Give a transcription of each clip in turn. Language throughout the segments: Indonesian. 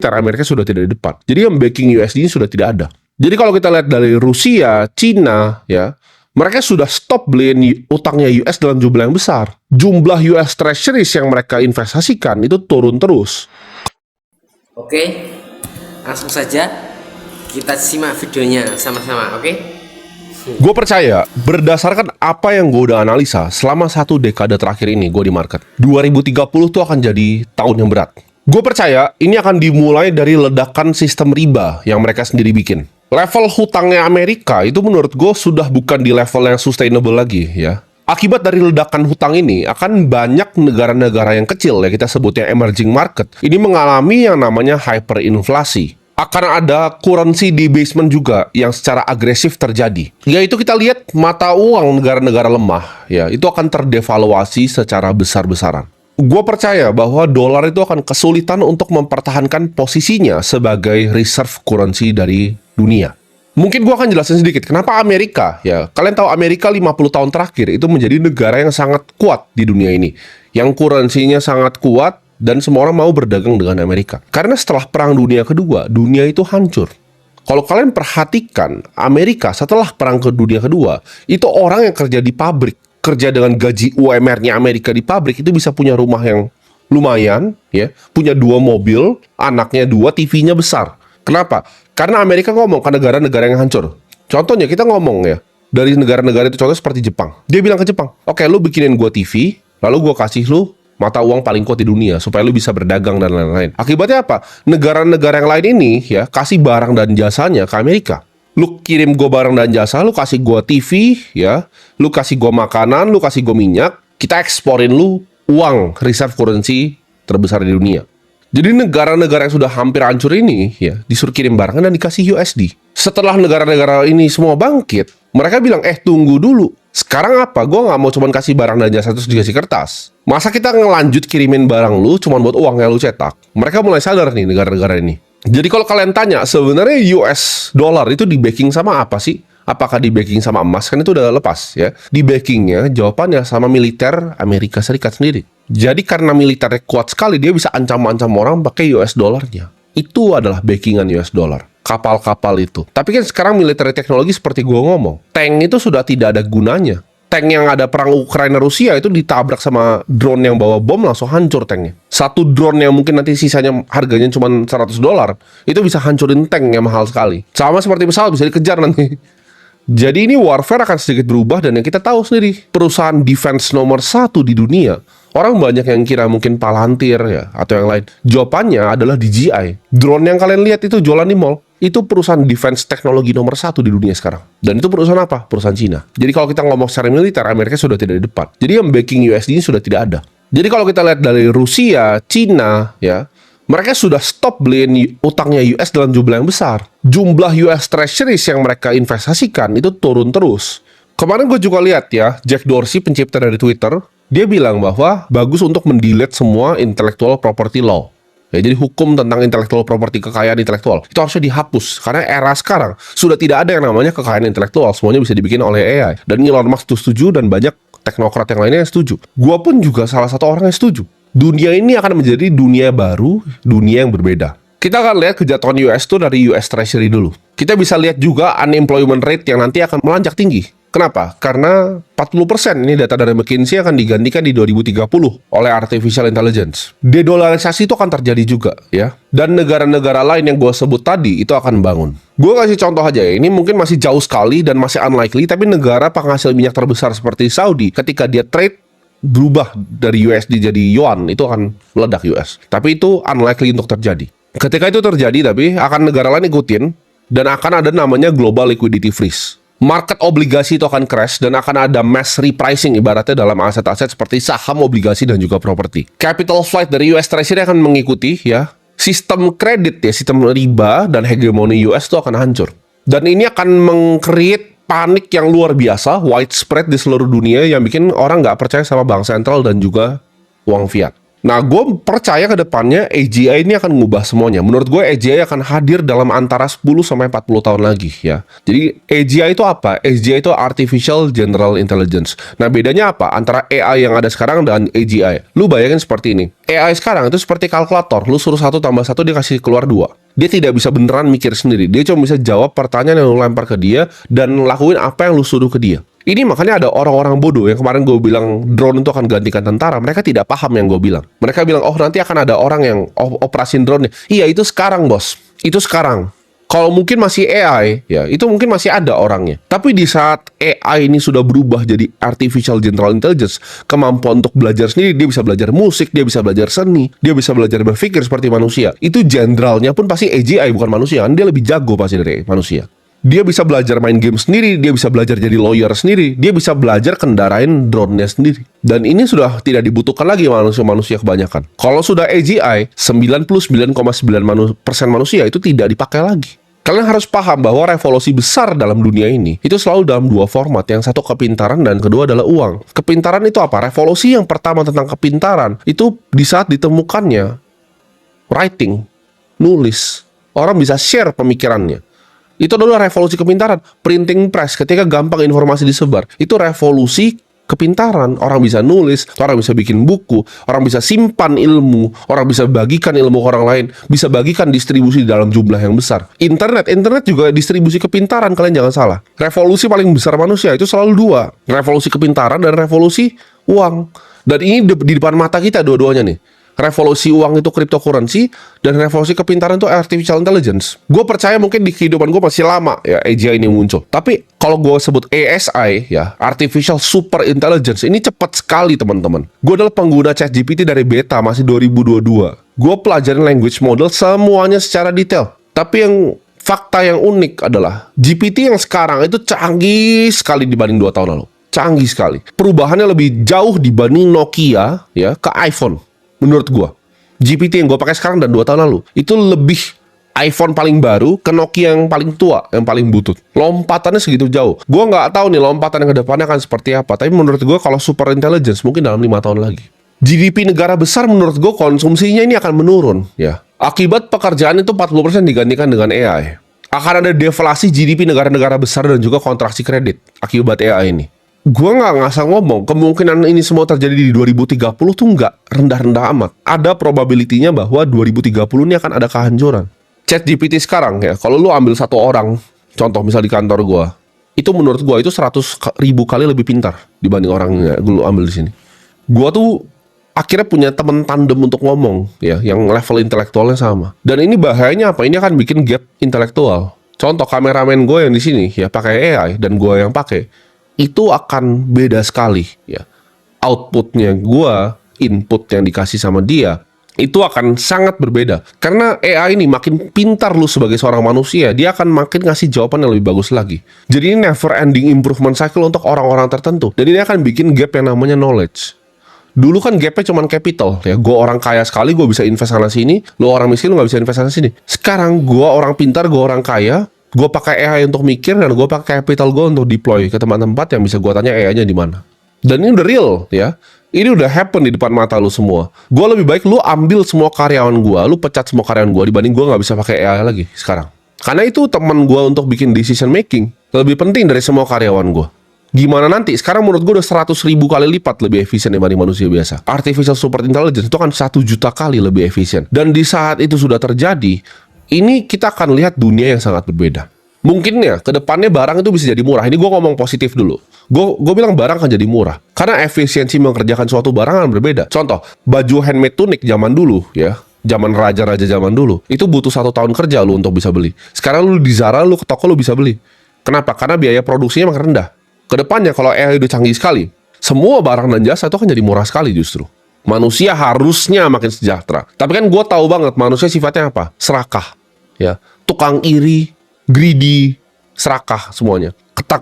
Amerika sudah tidak di depan. Jadi yang backing USD ini sudah tidak ada. Jadi kalau kita lihat dari Rusia, Cina, ya, mereka sudah stop beliin utangnya US dalam jumlah yang besar. Jumlah US Treasuries yang mereka investasikan itu turun terus. Oke, langsung saja kita simak videonya sama-sama, oke? Gue percaya, berdasarkan apa yang gue udah analisa selama 1 dekade terakhir ini gue di market, 2030 tuh akan jadi tahun yang berat. Gue percaya ini akan dimulai dari ledakan sistem riba yang mereka sendiri bikin. Level hutangnya Amerika itu menurut gue sudah bukan di level yang sustainable lagi ya. Akibat dari ledakan hutang ini akan banyak negara-negara yang kecil ya kita sebutnya emerging market ini mengalami yang namanya hyperinflasi. Akan ada currency debasement juga yang secara agresif terjadi. Yaitu kita lihat mata uang negara-negara lemah ya itu akan terdevaluasi secara besar-besaran. Gue percaya bahwa dolar itu akan kesulitan untuk mempertahankan posisinya sebagai reserve currency dari dunia. Mungkin gue akan jelasin sedikit kenapa Amerika, ya kalian tahu Amerika 50 tahun terakhir itu menjadi negara yang sangat kuat di dunia ini. Yang currency-nya sangat kuat dan semua orang mau berdagang dengan Amerika. Karena setelah Perang Dunia Kedua, dunia itu hancur. Kalau kalian perhatikan, Amerika setelah Perang Dunia Kedua, itu orang yang kerja di pabrik, kerja dengan gaji UMR-nya Amerika di pabrik itu bisa punya rumah yang lumayan, ya, punya 2 mobil, anaknya 2, TV-nya besar. Kenapa? Karena Amerika ngomong ke negara-negara yang hancur. Contohnya kita ngomong ya, dari negara-negara itu contoh seperti Jepang. Dia bilang ke Jepang, oke lu bikinin gua TV, lalu gua kasih lu mata uang paling kuat di dunia supaya lu bisa berdagang dan lain-lain. Akibatnya apa? Negara-negara yang lain ini ya kasih barang dan jasanya ke Amerika. Lu kirim gue barang dan jasa, lu kasih gue TV, ya, lu kasih gue makanan, lu kasih gue minyak, kita eksporin lu uang reserve currency terbesar di dunia. Jadi negara-negara yang sudah hampir hancur ini, ya, disuruh kirim barang dan dikasih USD. Setelah negara-negara ini semua bangkit, mereka bilang, tunggu dulu. Sekarang apa? Gue nggak mau cuma kasih barang dan jasa terus dikasih kertas. Masa kita ngelanjut kirimin barang lu cuma buat uang yang lu cetak? Mereka mulai sadar nih negara-negara ini. Jadi kalau kalian tanya, sebenarnya US dollar itu di backing sama apa sih? Apakah di backing sama emas? Kan itu udah lepas ya. Di backingnya jawabannya sama militer Amerika Serikat sendiri. Jadi karena militernya kuat sekali, dia bisa ancam-ancam orang pakai US dollarnya. Itu adalah backingan US dollar. Kapal-kapal itu. Tapi kan sekarang militer teknologi seperti gue ngomong, tank itu sudah tidak ada gunanya. Tank yang ada perang Ukraina-Rusia itu ditabrak sama drone yang bawa bom langsung hancur tanknya. Satu drone yang mungkin nanti sisanya harganya cuma $100, itu bisa hancurin tank yang mahal sekali. Sama seperti pesawat bisa dikejar nanti. Jadi ini warfare akan sedikit berubah dan yang kita tahu sendiri, perusahaan defense nomor 1 di dunia. Orang banyak yang kira mungkin Palantir ya atau yang lain. Jawabannya adalah DJI. Drone yang kalian lihat itu jualan di mall. Itu perusahaan defense teknologi nomor 1 di dunia sekarang. Dan itu perusahaan apa? Perusahaan Cina. Jadi kalau kita ngomong secara militer, Amerika sudah tidak di depan. Jadi yang backing USD ini sudah tidak ada. Jadi kalau kita lihat dari Rusia, Cina, ya, mereka sudah stop beliin utangnya US dalam jumlah yang besar. Jumlah US Treasuries yang mereka investasikan itu turun terus. Kemarin gue juga lihat ya, Jack Dorsey, pencipta dari Twitter, dia bilang bahwa bagus untuk mendelete semua intellectual property law. Ya, jadi hukum tentang intellectual property, kekayaan intelektual, itu harusnya dihapus. Karena era sekarang sudah tidak ada yang namanya kekayaan intelektual. Semuanya bisa dibikin oleh AI. Dan Elon Musk itu setuju dan banyak teknokrat yang lainnya yang setuju. Gua pun juga salah satu orang yang setuju. Dunia ini akan menjadi dunia baru, dunia yang berbeda. Kita akan lihat kejatuhan US itu dari US Treasury dulu. Kita bisa lihat juga unemployment rate yang nanti akan melonjak tinggi. Kenapa? Karena 40% ini data dari McKinsey akan digantikan di 2030 oleh artificial intelligence. Dedolarisasi itu akan terjadi juga ya. Dan negara-negara lain yang gue sebut tadi itu akan bangun. Gue kasih contoh aja ya, ini mungkin masih jauh sekali dan masih unlikely, tapi negara penghasil minyak terbesar seperti Saudi, ketika dia trade berubah dari USD jadi yuan, itu akan meledak US. Tapi itu unlikely untuk terjadi. Ketika itu terjadi tapi akan negara lain ikutin dan akan ada namanya global liquidity freeze. Market obligasi itu akan crash dan akan ada mass repricing ibaratnya dalam aset-aset seperti saham, obligasi, dan juga properti. Capital flight dari US Treasury akan mengikuti ya. Sistem kredit ya, sistem riba dan hegemoni US itu akan hancur. Dan ini akan meng-create panik yang luar biasa, widespread di seluruh dunia yang bikin orang nggak percaya sama bank sentral dan juga uang fiat. Nah, gue percaya ke depannya AGI ini akan mengubah semuanya. Menurut gue AGI akan hadir dalam antara 10-40 tahun lagi ya. Jadi AGI itu apa? AGI itu Artificial General Intelligence. Nah, bedanya apa antara AI yang ada sekarang dan AGI? Lu bayangin seperti ini. AI sekarang itu seperti kalkulator. Lu suruh 1 tambah 1 dia kasih keluar 2. Dia tidak bisa beneran mikir sendiri. Dia cuma bisa jawab pertanyaan yang lu lempar ke dia dan lakuin apa yang lu suruh ke dia. Ini makanya ada orang-orang bodoh yang kemarin gue bilang drone itu akan gantikan tentara. Mereka tidak paham yang gue bilang. Mereka bilang, oh nanti akan ada orang yang operasin drone-nya. Iya, itu sekarang bos. Itu sekarang. Kalau mungkin masih AI, ya itu mungkin masih ada orangnya. Tapi di saat AI ini sudah berubah jadi Artificial General Intelligence, kemampuan untuk belajar sendiri, dia bisa belajar musik, dia bisa belajar seni, dia bisa belajar berpikir seperti manusia. Itu jenderalnya pun pasti AGI bukan manusia, kan dia lebih jago pasti dari manusia. Dia bisa belajar main game sendiri, dia bisa belajar jadi lawyer sendiri, dia bisa belajar kendarain drone-nya sendiri. Dan ini sudah tidak dibutuhkan lagi manusia-manusia kebanyakan. Kalau sudah AGI, 99,9% manusia itu tidak dipakai lagi. Kalian harus paham bahwa revolusi besar dalam dunia ini itu selalu dalam 2 format. Yang satu kepintaran dan kedua adalah uang. Kepintaran itu apa? Revolusi yang pertama tentang kepintaran itu di saat ditemukannya writing, nulis. Orang bisa share pemikirannya. Itu adalah revolusi kepintaran. Printing press, ketika gampang informasi disebar. Itu revolusi kepintaran. Orang bisa nulis, orang bisa bikin buku, orang bisa simpan ilmu, orang bisa bagikan ilmu ke orang lain, bisa bagikan distribusi dalam jumlah yang besar. Internet juga distribusi kepintaran, kalian jangan salah. Revolusi paling besar manusia itu selalu 2. Revolusi kepintaran dan revolusi uang. Dan ini di depan mata kita dua-duanya nih. Revolusi uang itu cryptocurrency dan revolusi kepintaran itu artificial intelligence. Gue percaya mungkin di kehidupan gue masih lama ya AGI ini muncul. Tapi kalau gue sebut ASI ya, artificial super intelligence, ini cepat sekali teman-teman. Gue adalah pengguna ChatGPT dari beta masih 2022. Gue pelajarin language model semuanya secara detail. Tapi yang fakta yang unik adalah GPT yang sekarang itu canggih sekali dibanding 2 tahun lalu. Canggih sekali. Perubahannya lebih jauh dibanding Nokia ya ke iPhone. Menurut gue, GPT yang gue pakai sekarang dan 2 tahun lalu itu lebih iPhone paling baru ke Nokia yang paling tua, yang paling butut. Lompatannya segitu jauh. Gue nggak tahu nih lompatan yang kedepannya akan seperti apa. Tapi menurut gue kalau super intelligence mungkin dalam 5 tahun lagi. GDP negara besar menurut gue konsumsinya ini akan menurun ya. Akibat pekerjaan itu 40% digantikan dengan AI. Akan ada deflasi GDP negara-negara besar dan juga kontraksi kredit akibat AI ini. Gue nggak ngasal ngomong, kemungkinan ini semua terjadi di 2030 tuh nggak rendah-rendah amat. Ada probability-nya bahwa 2030 ini akan ada kehancuran. ChatGPT sekarang ya, kalau lu ambil satu orang, contoh misal di kantor gue, itu menurut gue itu 100.000 kali lebih pintar dibanding orang yang lu ambil di sini. Gue tuh akhirnya punya teman tandem untuk ngomong ya, yang level intelektualnya sama. Dan ini bahayanya apa? Ini akan bikin gap intelektual. Contoh kameramen gue yang di sini ya pakai AI dan gue yang pakai. Itu akan beda sekali ya. Outputnya gua, input yang dikasih sama dia, itu akan sangat berbeda. Karena AI ini makin pintar lu sebagai seorang manusia, dia akan makin ngasih jawaban yang lebih bagus lagi. Jadi ini never ending improvement cycle untuk orang-orang tertentu. Dan ini akan bikin gap yang namanya knowledge. Dulu kan gapnya cuma capital ya. Gue orang kaya sekali, gue bisa invest sana sini. Lu orang miskin, lu gak bisa invest sana sini. Sekarang gue orang pintar, gue orang kaya, gue pakai AI untuk mikir dan gue pakai capital gue untuk deploy ke tempat-tempat yang bisa gue tanya AI-nya di mana. Dan ini udah real ya. Ini udah happen di depan mata lu semua. Gue lebih baik lu ambil semua karyawan gue, lu pecat semua karyawan gue dibanding gue nggak bisa pakai AI lagi sekarang. Karena itu teman gue untuk bikin decision making lebih penting dari semua karyawan gue. Gimana nanti? Sekarang menurut gue udah 100.000 kali lipat lebih efisien dibanding manusia biasa. Artificial super intelligence itu kan 1 juta kali lebih efisien. Dan di saat itu sudah terjadi, ini kita akan lihat dunia yang sangat berbeda. Mungkin ya, kedepannya barang itu bisa jadi murah. Ini gue ngomong positif dulu. Gue bilang barang akan jadi murah. Karena efisiensi mengerjakan suatu barang akan berbeda. Contoh, baju handmade tunik zaman dulu ya. Zaman raja-raja zaman dulu. Itu butuh 1 tahun kerja lu untuk bisa beli. Sekarang lu di Zara, lu ke toko lu bisa beli. Kenapa? Karena biaya produksinya makin rendah. Kedepannya kalau AI udah canggih sekali, semua barang dan jasa itu akan jadi murah sekali justru. Manusia harusnya makin sejahtera. Tapi kan gue tahu banget manusia sifatnya apa? Serakah. Ya, tukang iri, greedy, serakah semuanya.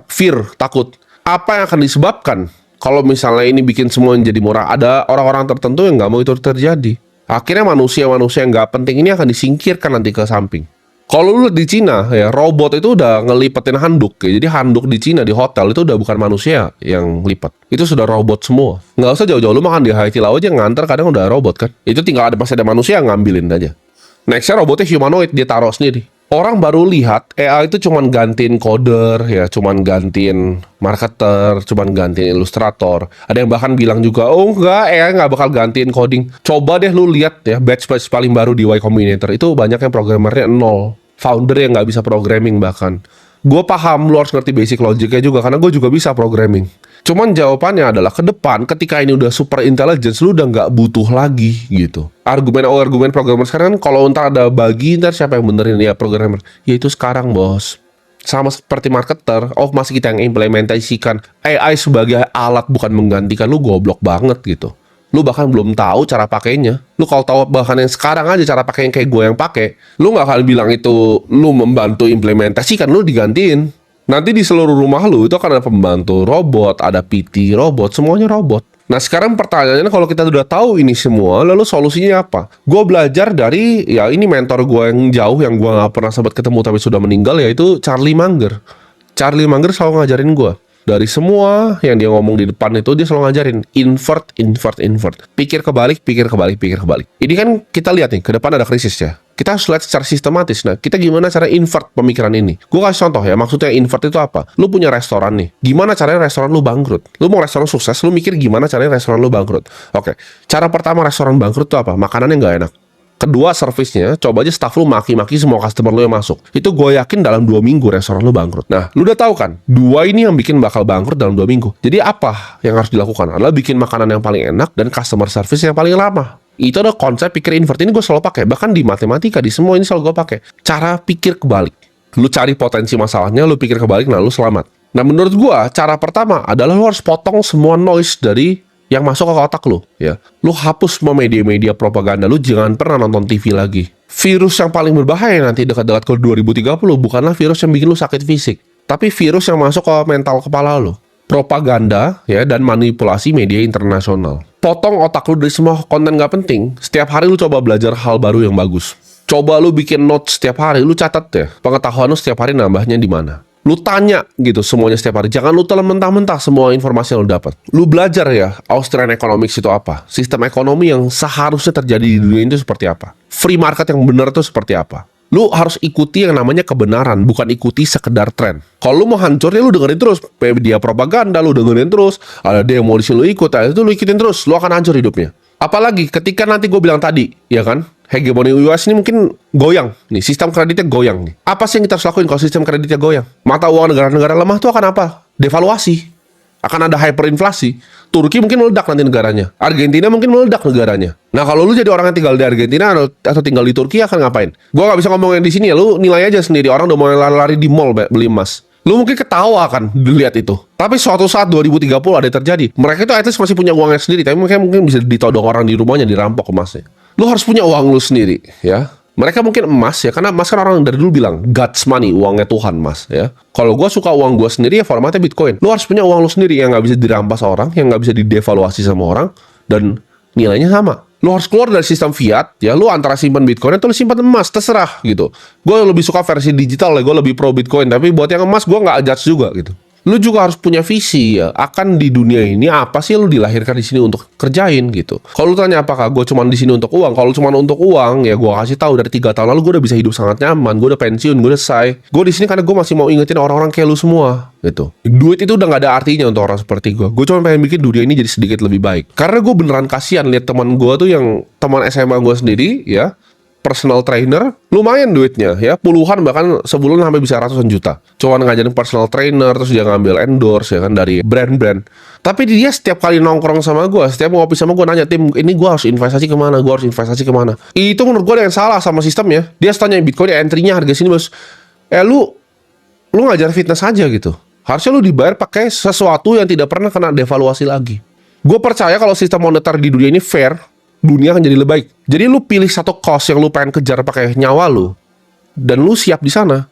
Fear, takut. Apa yang akan disebabkan kalau misalnya ini bikin semuanya jadi murah? Ada orang-orang tertentu yang nggak mau itu terjadi. Akhirnya manusia-manusia yang nggak penting ini akan disingkirkan nanti ke samping. Kalau lu lihat di Cina ya, robot itu udah ngelipetin handuk ya. Jadi handuk di Cina di hotel itu udah bukan manusia yang lipat. Itu sudah robot semua. Nggak usah jauh-jauh, lu makan di Haidilao aja nganter kadang udah robot kan. Itu tinggal masih ada manusia yang ngambilin aja. Nextnya robotnya humanoid, dia taruh sendiri. Orang baru lihat AI itu cuman gantiin coder ya, cuman gantiin marketer, cuman gantiin ilustrator. Ada yang bahkan bilang juga, oh enggak, AI nggak bakal gantiin coding. Coba deh lu lihat ya, batch paling baru di Y Combinator itu banyak yang programmernya nol, founder yang nggak bisa programming bahkan. Gue paham lu harus ngerti basic logiknya juga karena gue juga bisa programming. Cuman jawabannya adalah ke depan ketika ini udah super intelligence lu udah nggak butuh lagi gitu. Argumen programmer sekarang kan kalau ntar ada bagi ntar siapa yang benerin ya programmer. Ya itu sekarang bos. Sama seperti marketer, masih kita yang implementasikan AI sebagai alat bukan menggantikan, lu goblok banget gitu. Lu bahkan belum tahu cara pakainya. Lu kalau tahu bahkan yang sekarang aja cara pakai yang kayak gue yang pakai, lu nggak akan bilang itu lu membantu implementasikan, lu digantiin. Nanti di seluruh rumah lu itu akan ada pembantu robot, ada PT robot, semuanya robot. Nah sekarang pertanyaannya kalau kita udah tahu ini semua, lalu solusinya apa? Gue belajar dari, ya ini mentor gue yang jauh, yang gue gak pernah sempat ketemu tapi sudah meninggal, yaitu Charlie Munger. Charlie Munger selalu ngajarin gue. Dari semua yang dia ngomong di depan itu, dia selalu ngajarin invert, invert, invert. Pikir kebalik, pikir kebalik, pikir kebalik. Ini kan kita lihat nih, ke depan ada krisis ya. Kita harus lihat secara sistematis. Nah, kita gimana cara invert pemikiran ini? Gue kasih contoh ya, maksudnya invert itu apa? Lu punya restoran nih. Gimana caranya restoran lu bangkrut? Lu mau restoran sukses, lu mikir gimana caranya restoran lu bangkrut. Oke, cara pertama restoran bangkrut itu apa? Makanannya nggak enak. Kedua, servisnya, coba aja staff lu maki-maki semua customer lu yang masuk. Itu gue yakin dalam 2 minggu restoran lu bangkrut. Nah, lu udah tahu kan? 2 ini yang bikin bakal bangkrut dalam 2 minggu. Jadi apa yang harus dilakukan? Adalah bikin makanan yang paling enak dan customer service yang paling lama. Itu ada konsep pikir invert, ini gue selalu pakai. Bahkan di matematika, di semua ini selalu gue pakai. Cara pikir kebalik. Lu cari potensi masalahnya, lu pikir kebalik, nah lu selamat. Nah, menurut gue, cara pertama adalah lu harus potong semua noise dari yang masuk ke otak lu, ya. Lu hapus semua media-media propaganda, lu jangan pernah nonton TV lagi. Virus yang paling berbahaya nanti dekat-dekat ke 2030 bukanlah virus yang bikin lu sakit fisik, tapi virus yang masuk ke mental kepala lu. Propaganda, ya, dan manipulasi media internasional. Potong otak lu dari semua konten gak penting. Setiap hari lu coba belajar hal baru yang bagus. Coba lu bikin notes setiap hari, lu catat ya. Pengetahuan lu setiap hari nambahnya di mana. Lu tanya gitu semuanya setiap hari. Jangan lu telan mentah-mentah semua informasi yang lu dapat. Lu belajar ya, Austrian Economics itu apa? Sistem ekonomi yang seharusnya terjadi di dunia itu seperti apa? Free market yang benar itu seperti apa? Lu harus ikuti yang namanya kebenaran, bukan ikuti sekedar tren. Kalau lu mau hancur ya lu dengerin terus media propaganda, lu dengerin terus. Ada demo di sini lu ikut, itu lu ikutin terus, lu akan hancur hidupnya. Apalagi ketika nanti gue bilang tadi, ya kan? Hegemoni US ini mungkin goyang nih, sistem kreditnya goyang nih. Apa sih yang kita harus lakuin kalau sistem kreditnya goyang? Mata uang negara-negara lemah itu akan apa? Devaluasi. Akan ada hyperinflasi. Turki mungkin meledak nanti negaranya. Argentina mungkin meledak negaranya. Nah, kalau lu jadi orang yang tinggal di Argentina atau tinggal di Turki akan ngapain? Gua nggak bisa ngomongin di sini ya, lu nilai aja sendiri. Orang udah mulai lari-lari di mall beli emas. Lu mungkin ketawa kan dilihat itu. Tapi suatu saat 2030 ada yang terjadi. Mereka itu at least masih punya uangnya sendiri, tapi mereka mungkin bisa ditodong orang di rumahnya, dirampok emasnya. Lu harus punya uang lu sendiri, ya. Mereka mungkin emas ya, karena emas kan orang dari dulu bilang God's money, uangnya Tuhan mas ya. Kalau gue suka uang gue sendiri ya formatnya Bitcoin. Lu harus punya uang lu sendiri yang nggak bisa dirampas orang, yang nggak bisa didevaluasi sama orang, dan nilainya sama. Lu harus keluar dari sistem fiat ya. Lu antara simpan Bitcoin atau lu simpan emas, terserah gitu. Gue lebih suka versi digital ya, gue lebih pro Bitcoin. Tapi buat yang emas gue nggak judge juga gitu. Lu juga harus punya visi ya, akan di dunia ini apa sih lu dilahirkan di sini untuk kerjain gitu. Kalau lu tanya apakah gue cuma di sini untuk uang, kalau cuma untuk uang ya gue kasih tahu dari 3 tahun lalu gue udah bisa hidup sangat nyaman, gue udah pensiun, gue udah selesai. Gue di sini karena gue masih mau ingetin orang-orang kayak lu semua gitu. Duit itu udah gak ada artinya untuk orang seperti gue. Gue cuma pengen bikin dunia ini jadi sedikit lebih baik. Karena gue beneran kasihan lihat teman gue tuh yang teman SMA gue sendiri ya, personal trainer, lumayan duitnya ya, puluhan bahkan sebulan sampai bisa ratusan juta. Cuma ngajarin personal trainer, terus dia ngambil endorse ya kan dari brand-brand. Tapi dia setiap kali nongkrong sama gue, setiap ngopi sama gue nanya, Tim, ini gue harus investasi kemana? Gue harus investasi kemana? Itu menurut gue ada yang salah sama sistemnya. Dia tanya Bitcoin entry-nya harga sini bos. Lu ngajar fitness aja gitu. Harusnya lu dibayar pakai sesuatu yang tidak pernah kena devaluasi lagi. Gue percaya kalau sistem moneter di dunia ini fair, dunia akan jadi lebih baik. Jadi lu pilih satu cost yang lu pengen kejar pakai nyawa lu, dan lu siap di sana.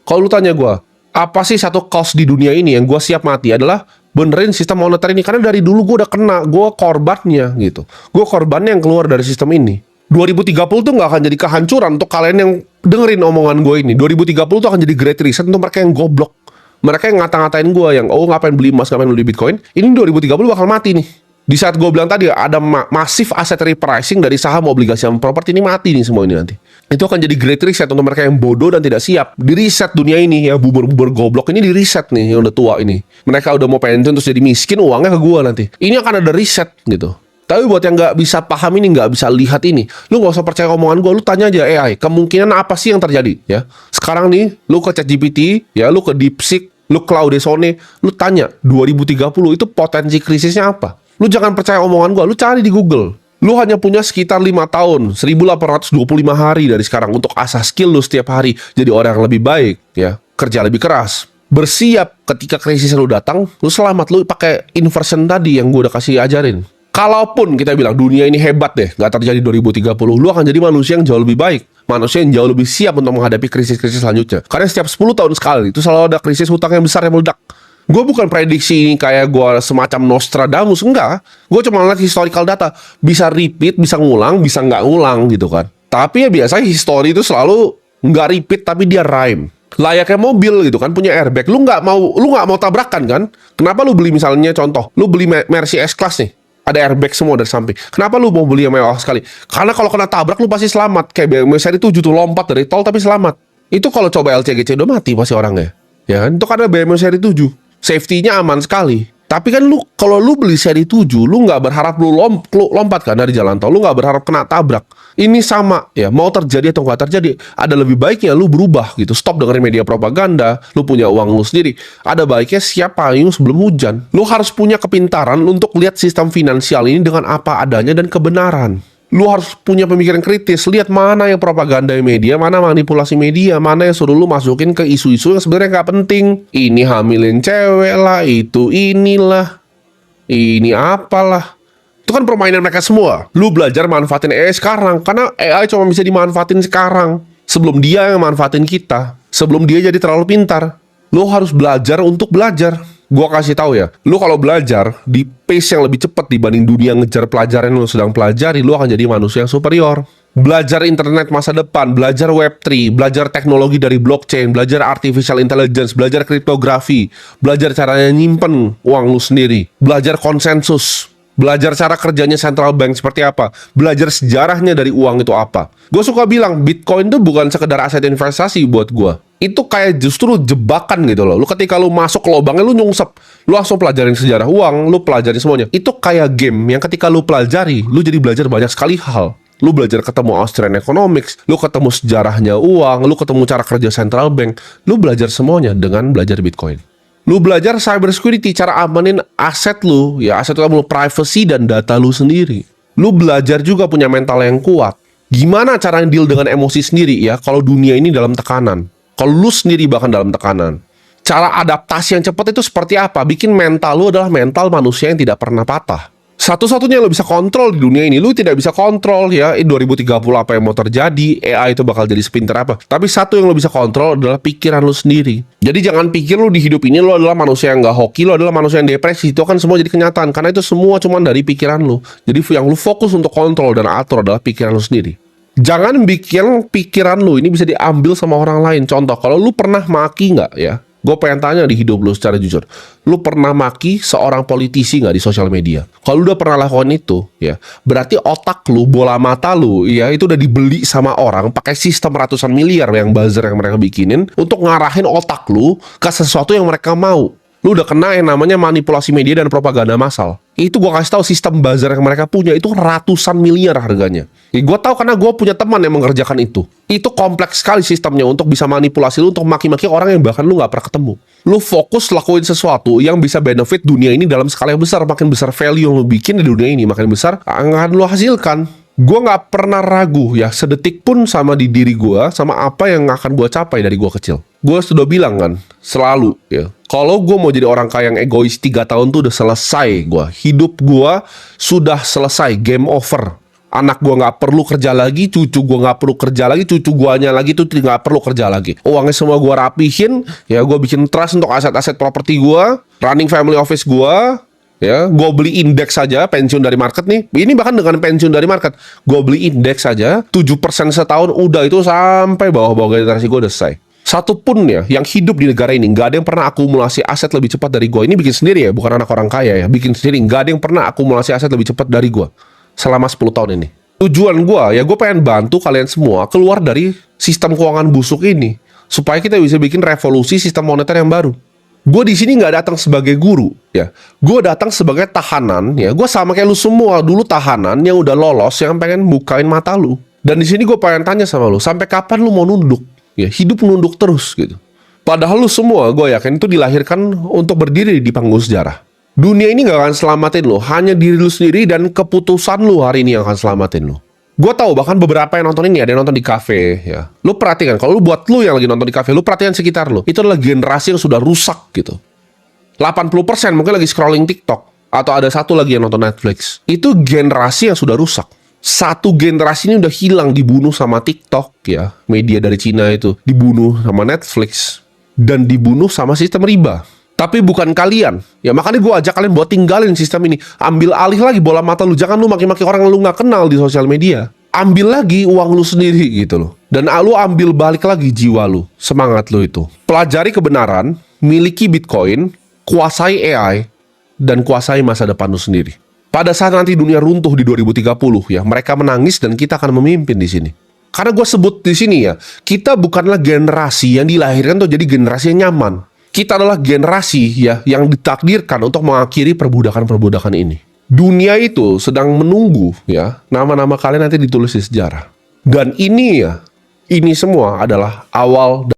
Kalau lu tanya gue, apa sih satu cost di dunia ini yang gue siap mati adalah benerin sistem moneter ini. Karena dari dulu gue udah kena, gue korbannya gitu. Gue korbannya yang keluar dari sistem ini. 2030 tuh nggak akan jadi kehancuran untuk kalian yang dengerin omongan gue ini. 2030 tuh akan jadi great reset untuk mereka yang goblok. Mereka yang ngata-ngatain gue yang ngapain beli emas, ngapain beli Bitcoin. Ini 2030 bakal mati nih. Di saat gue bilang tadi ada masif aset repricing dari saham, obligasi, dan properti, ini mati nih semua ini nanti. Itu akan jadi great reset untuk mereka yang bodoh dan tidak siap. Di reset dunia ini ya, bubur-bubur goblok ini di reset nih yang udah tua ini. Mereka udah mau pensiun terus jadi miskin, uangnya ke gue nanti. Ini akan ada reset gitu. Tapi buat yang nggak bisa paham ini, nggak bisa lihat ini, lu nggak usah percaya omongan gue, lu tanya aja AI, kemungkinan apa sih yang terjadi ya? Sekarang nih, lu ke ChatGPT, ya, lu ke DeepSeek, lu Claude-Sonne, lu tanya 2030 itu potensi krisisnya apa? Lu jangan percaya omongan gue, lu cari di Google. Lu hanya punya sekitar 5 tahun, 1825 hari dari sekarang untuk asah skill lu setiap hari jadi orang yang lebih baik, ya, kerja lebih keras. Bersiap ketika krisis lu datang, lu selamat, lu pakai inversion tadi yang gue udah kasih ajarin. Kalaupun kita bilang dunia ini hebat deh, nggak terjadi 2030, lu akan jadi manusia yang jauh lebih baik. Manusia yang jauh lebih siap untuk menghadapi krisis-krisis selanjutnya. Karena setiap 10 tahun sekali, itu selalu ada krisis hutang yang besar yang meledak. Gue bukan prediksi ini kayak gue semacam Nostradamus, enggak. Gue cuma ngeliat historical data. Bisa repeat, bisa ngulang, bisa nggak ngulang gitu kan. Tapi ya biasanya history itu selalu nggak repeat, tapi dia rhyme. Layaknya mobil gitu kan, punya airbag. Lu nggak mau tabrakan kan? Kenapa lu beli misalnya contoh, lu beli Mercy S-Class nih. Ada airbag semua dari samping. Kenapa lu mau beli yang mewah sekali? Karena kalau kena tabrak lu pasti selamat. Kayak BMW seri 7 tuh lompat dari tol tapi selamat. Itu kalau coba LCGC udah mati pasti orangnya. Ya kan? Itu karena BMW seri 7. Safety-nya aman sekali. Tapi kan lu kalau lu beli seri 7, lu nggak berharap lu lompat kan dari jalan tol. Lu nggak berharap kena tabrak. Ini sama ya, mau terjadi atau nggak terjadi, ada lebih baiknya lu berubah gitu. Stop dengerin media propaganda. Lu punya uang lu sendiri. Ada baiknya siap payung sebelum hujan. Lu harus punya kepintaran untuk lihat sistem finansial ini dengan apa adanya dan kebenaran. Lu harus punya pemikiran kritis, lihat mana yang propaganda media, mana manipulasi media, mana yang suruh lu masukin ke isu-isu yang sebenarnya nggak penting. Ini hamilin cewek lah, itu inilah, ini apalah. Itu kan permainan mereka semua. Lu belajar manfaatin AI sekarang, karena AI cuma bisa dimanfaatin sekarang. Sebelum dia yang manfaatin kita, sebelum dia jadi terlalu pintar. Lu harus belajar untuk belajar. Gua kasih tahu ya, lu kalau belajar di pace yang lebih cepat dibanding dunia ngejar pelajaran yang lu sedang pelajari, lu akan jadi manusia yang superior. Belajar internet masa depan, belajar Web3, belajar teknologi dari blockchain, belajar artificial intelligence, belajar kriptografi, belajar caranya nyimpen uang lu sendiri, belajar konsensus, belajar cara kerjanya central bank seperti apa, belajar sejarahnya dari uang itu apa. Gue suka bilang Bitcoin itu bukan sekedar aset investasi buat gue. Itu kayak justru jebakan gitu loh. Lu ketika lu masuk ke lubangnya lu nyungsep, lu langsung pelajarin sejarah uang, lu pelajarin semuanya. Itu kayak game yang ketika lu pelajari, lu jadi belajar banyak sekali hal. Lu belajar ketemu Austrian Economics, lu ketemu sejarahnya uang, lu ketemu cara kerja central bank, lu belajar semuanya dengan belajar Bitcoin. Lu belajar cyber security, cara amanin aset lu, ya aset lu, privacy dan data lu sendiri. Lu belajar juga punya mental yang kuat. Gimana cara deal dengan emosi sendiri ya kalau dunia ini dalam tekanan. Kalau lu sendiri bahkan dalam tekanan. Cara adaptasi yang cepat itu seperti apa? Bikin mental lu adalah mental manusia yang tidak pernah patah. Satu-satunya yang lu bisa kontrol di dunia ini, lu tidak bisa kontrol ya 2030 apa yang mau terjadi, AI itu bakal jadi sepintar apa. Tapi satu yang lu bisa kontrol adalah pikiran lu sendiri. Jadi jangan pikir lu di hidup ini lu adalah manusia yang gak hoki, lu adalah manusia yang depresi. Itu akan semua jadi kenyataan, karena itu semua cuma dari pikiran lu. Jadi yang lu fokus untuk kontrol dan atur adalah pikiran lu sendiri. Jangan bikin pikiran lu ini bisa diambil sama orang lain. Contoh, kalau lu pernah maki nggak ya? Gue pengen tanya di hidup lu secara jujur. Lu pernah maki seorang politisi nggak di sosial media? Kalau lu udah pernah lakukan itu, ya, berarti otak lu, bola mata lu, ya, itu udah dibeli sama orang pakai sistem ratusan miliar yang buzzer yang mereka bikinin untuk ngarahin otak lu ke sesuatu yang mereka mau. Lu udah kena yang namanya manipulasi media dan propaganda massal. Itu gue kasih tahu sistem buzzer yang mereka punya itu ratusan miliar harganya. Ya, gue tahu karena gue punya teman yang mengerjakan itu. Itu kompleks sekali sistemnya untuk bisa manipulasi lu untuk maki-maki orang yang bahkan lu nggak pernah ketemu. Lu fokus lakuin sesuatu yang bisa benefit dunia ini dalam skala yang besar. Makin besar value yang lu bikin di dunia ini, makin besar akan lu hasilkan. Gue gak pernah ragu ya sedetik pun sama di diri gue, sama apa yang akan gue capai dari gue kecil. Gue sudah bilang kan, selalu ya, kalau gue mau jadi orang kaya yang egois 3 tahun tuh udah selesai gue. Hidup gue sudah selesai, game over. Anak gue gak perlu kerja lagi, cucu gue gak perlu kerja lagi, cucu guanya lagi tuh gak perlu kerja lagi. Uangnya semua gue rapihin, ya gue bikin trust untuk aset-aset properti gue, running family office gue, Ya, gue beli indeks saja pensiun dari market nih. Ini bahkan dengan pensiun dari market, gue beli indeks saja 7% setahun, udah itu sampai bawah-bawah generasi gue udah selesai. Satu pun ya yang hidup di negara ini nggak ada yang pernah akumulasi aset lebih cepat dari gue. Ini bikin sendiri ya, bukan anak orang kaya ya. Bikin sendiri, nggak ada yang pernah akumulasi aset lebih cepat dari gue selama 10 tahun ini. Tujuan gue ya, gue pengen bantu kalian semua keluar dari sistem keuangan busuk ini supaya kita bisa bikin revolusi sistem moneter yang baru. Gue di sini nggak datang sebagai guru, ya. Gue datang sebagai tahanan, ya. Gue sama kayak lu semua dulu tahanan yang udah lolos, yang pengen bukain mata lu. Dan di sini gue pengen tanya sama lu, sampai kapan lu mau nunduk? Ya, hidup nunduk terus, gitu. Padahal lu semua, gue yakin itu dilahirkan untuk berdiri di panggung sejarah. Dunia ini nggak akan selamatin lu, hanya diri lu sendiri dan keputusan lu hari ini yang akan selamatin lu. Gue tahu bahkan beberapa yang nonton ini ada yang nonton di kafe ya. Lu perhatikan, kalau lu buat lu yang lagi nonton di kafe, lu perhatikan sekitar lu. Itu adalah generasi yang sudah rusak gitu. 80% mungkin lagi scrolling TikTok atau ada satu lagi yang nonton Netflix. Itu generasi yang sudah rusak. Satu generasi ini udah hilang, dibunuh sama TikTok ya. Media dari Cina itu dibunuh sama Netflix dan dibunuh sama sistem riba. Tapi bukan kalian. Ya makanya gue ajak kalian buat tinggalin sistem ini. Ambil alih lagi bola mata lu. Jangan lu maki-maki orang yang lu gak kenal di sosial media. Ambil lagi uang lu sendiri gitu loh. Dan lu ambil balik lagi jiwa lu. Semangat lu itu. Pelajari kebenaran. Miliki Bitcoin. Kuasai AI. Dan kuasai masa depan lu sendiri. Pada saat nanti dunia runtuh di 2030 ya. Mereka menangis dan kita akan memimpin di sini. Karena gue sebut di sini ya. Kita bukanlah generasi yang dilahirkan untuk jadi generasi yang nyaman. Kita adalah generasi ya yang ditakdirkan untuk mengakhiri perbudakan-perbudakan ini. Dunia itu sedang menunggu ya nama-nama kalian nanti ditulis di sejarah. Dan ini ya, ini semua adalah awal